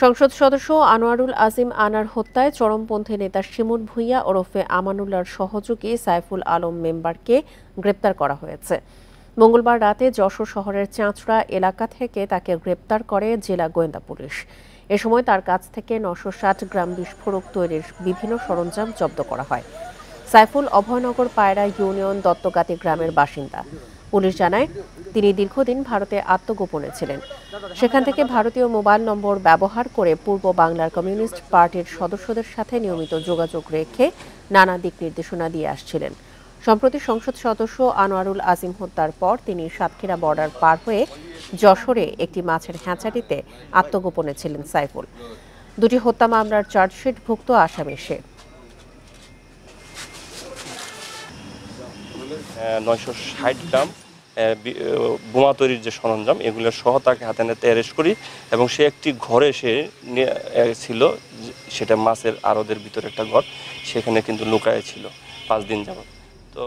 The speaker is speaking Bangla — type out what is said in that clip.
সংসদ সদস্য আনোয়ারুল আজিম আনার হত্যায় চরমপন্থী নেতা শিমুল ভূঁইয়া ওরফে আমানুল্লাহর সহযোগী সাইফুল আলম মেম্বারকে গ্রেপ্তার করা হয়েছে। মঙ্গলবার রাতে যশোর শহরের চাঁচড়া এলাকা থেকে তাকে গ্রেপ্তার করে জেলা গোয়েন্দা পুলিশ। এ সময় তার কাছ থেকে ৯৬০ গ্রাম বিস্ফোরক তৈরির বিভিন্ন সরঞ্জাম জব্দ করা হয়। সাইফুল অভয়নগর পায়রা ইউনিয়ন দত্তগাতি গ্রামের বাসিন্দা। পুলিশ জানায়, তিনি দীর্ঘদিন ভারতে আত্মগোপনে ছিলেন। সেখান থেকে ভারতীয় মোবাইল নম্বর ব্যবহার করে পূর্ব বাংলার কমিউনিস্ট পার্টির সদস্যদের সাথে নিয়মিত যোগাযোগ রেখে নানা দিক নির্দেশনা দিয়ে আসছিলেন। সম্প্রতি সংসদ সদস্য আনোয়ারুল আজিম হত্যার পর তিনি সাতক্ষীরা বর্ডার পার হয়ে যশোরে একটি মাছের হ্যাচারিতে আত্মগোপনে ছিলেন সাইফুল। দুটি হত্যা মামলার চার্জশিটভুক্ত আসামি সে। ৯৬০ গ্রাম বোমা তৈরির যে সরঞ্জাম এগুলো সহ তাকে হাতে নাতে অ্যারেস্ট করি এবং সে একটি ঘরে সে ছিল, সেটা মাছের আড়তের ভিতরে একটা ঘর, সেখানে কিন্তু লুকায় ছিল 5 দিন যাবত। তো